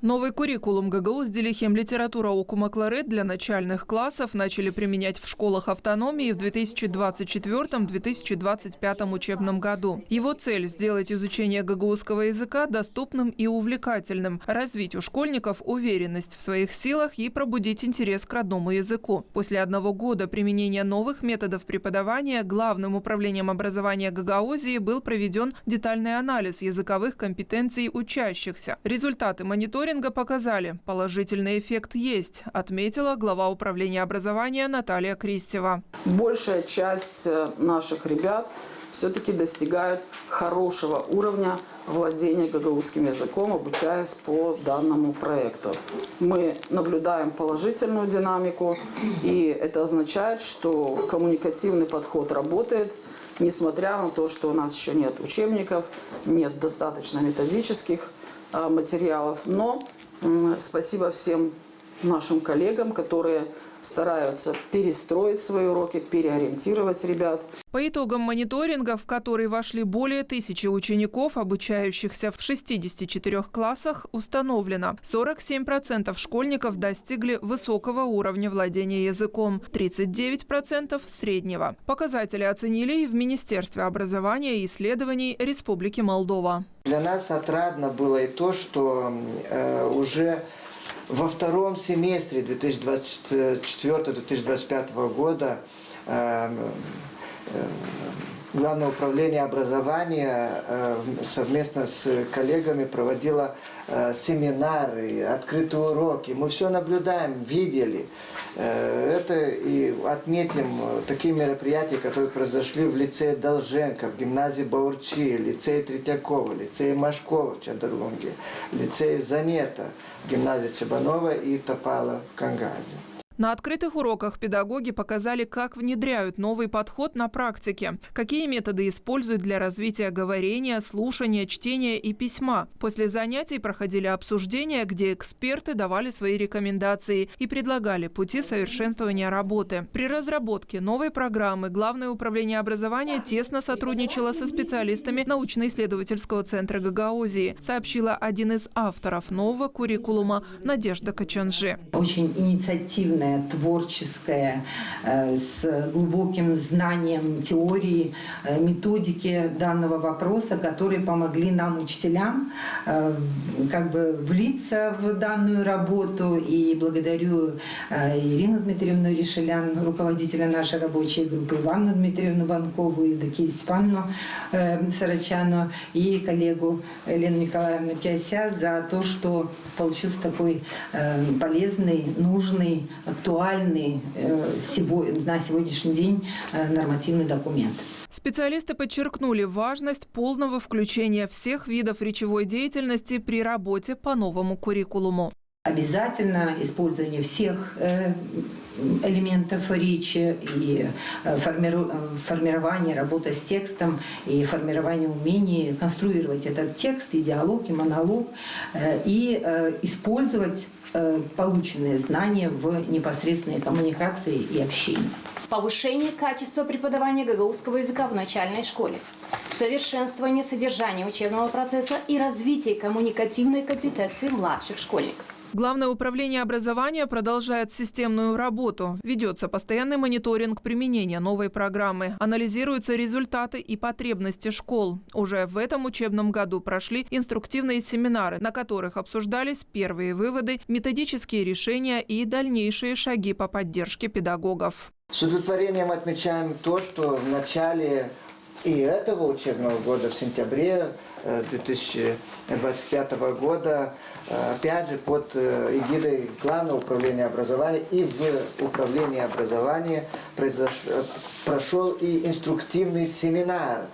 Новый куррикулум ГГУ «Сдилихем литература окумакларет» для начальных классов начали применять в школах автономии в 2024-2025 учебном году. Его цель – сделать изучение гагаузского языка доступным и увлекательным, развить у школьников уверенность в своих силах и пробудить интерес к родному языку. После 1 года применения новых методов преподавания Главным управлением образования Гагаузии был проведен детальный анализ языковых компетенций учащихся. Результаты мониторинга показали, положительный эффект есть, отметила глава управления образования Наталья Кристева. Большая часть наших ребят все-таки достигают хорошего уровня владения гагаузским языком, обучаясь по данному проекту. Мы наблюдаем положительную динамику, и это означает, что коммуникативный подход работает, несмотря на то, что у нас еще нет учебников, нет достаточно методических материалов. Но спасибо всем нашим коллегам, которые стараются перестроить свои уроки, переориентировать ребят. По итогам мониторинга, в который вошли более 1000 учеников, обучающихся в 64 классах, установлено: 47% школьников достигли высокого уровня владения языком, 39% – среднего. Показатели оценили и в Министерстве образования и исследований Республики Молдова. Для нас отрадно было и то, что уже во втором семестре 2024-2025 года Главное управление образования совместно с коллегами проводило семинары, открытые уроки. Мы все наблюдаем, видели. Это и отметим такие мероприятия, которые произошли в лицее Долженко, в гимназии Баурчи, лицее Третьякова, лицее Машкова в Чадарлунге, лицее Занета, в гимназии Чебанова и Топала в Кангазе. На открытых уроках педагоги показали, как внедряют новый подход на практике, какие методы используют для развития говорения, слушания, чтения и письма. После занятий проходили обсуждения, где эксперты давали свои рекомендации и предлагали пути совершенствования работы. При разработке новой программы Главное управление образования тесно сотрудничало со специалистами научно-исследовательского центра Гагаузии, сообщила один из авторов нового куррикулума Надежда Качанжи. Очень инициативная, творческая, с глубоким знанием теории, методики данного вопроса, которые помогли нам, учителям, влиться в данную работу. И благодарю Ирину Дмитриевну Решелян, руководителя нашей рабочей группы, Иванну Дмитриевну Банкову, Евдокию Степановну Сарачану и коллегу Елену Николаевну Киася за то, что получился такой полезный, нужный, актуальный на сегодняшний день нормативный документ. Специалисты подчеркнули важность полного включения всех видов речевой деятельности при работе по новому куррикулуму. Обязательно использование всех элементов речи и формирование, работа с текстом и формирование умений конструировать этот текст, и диалог, и монолог, и использовать полученные знания в непосредственной коммуникации и общении. Повышение качества преподавания гагаузского языка в начальной школе, совершенствование содержания учебного процесса и развитие коммуникативной компетенции младших школьников. Главное управление образования продолжает системную работу. Ведется постоянный мониторинг применения новой программы. Анализируются результаты и потребности школ. Уже в этом учебном году прошли инструктивные семинары, на которых обсуждались первые выводы, методические решения и дальнейшие шаги по поддержке педагогов. С удовлетворением отмечаем то, что в начале и этого учебного года, в сентябре 2025 года, опять же под эгидой Главного управления образования и в управлении образования прошел и инструктивный семинар,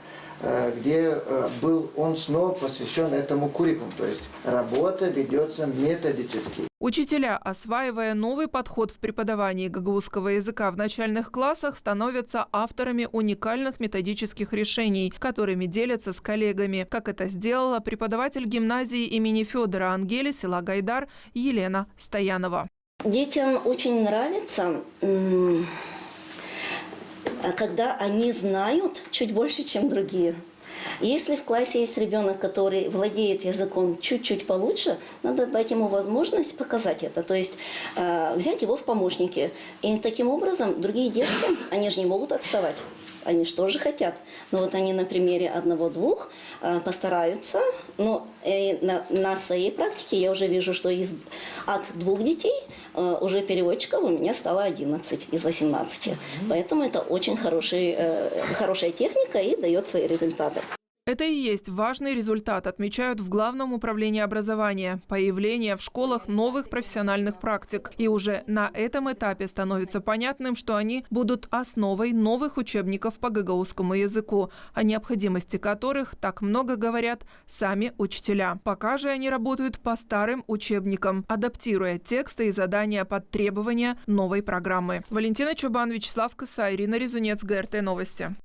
где был он снова посвящен этому куррикулуму. То есть работа ведется методически. Учителя, осваивая новый подход в преподавании гагаузского языка в начальных классах, становятся авторами уникальных методических решений, которыми делятся с коллегами, как это сделала преподаватель гимназии имени Федора Ангели села Гайдар Елена Стоянова. Детям очень нравится, когда они знают чуть больше, чем другие. Если в классе есть ребенок, который владеет языком чуть-чуть получше, надо дать ему возможность показать это. То есть взять его в помощники. И таким образом другие детки, они же не могут отставать. Они же тоже хотят. Но вот они на примере одного-двух постараются. Но на своей практике я уже вижу, что от 2 детей уже переводчиков у меня стало 11 из 18. Поэтому это очень хорошая техника и дает свои результаты. Это и есть важный результат, отмечают в Главном управлении образования – появление в школах новых профессиональных практик. И уже на этом этапе становится понятным, что они будут основой новых учебников по гагаузскому языку, о необходимости которых так много говорят сами учителя. Пока же они работают по старым учебникам, адаптируя тексты и задания под требования новой программы. Валентина Чубан, Вячеслав Косай, Ирина Резунец, ГРТ Новости.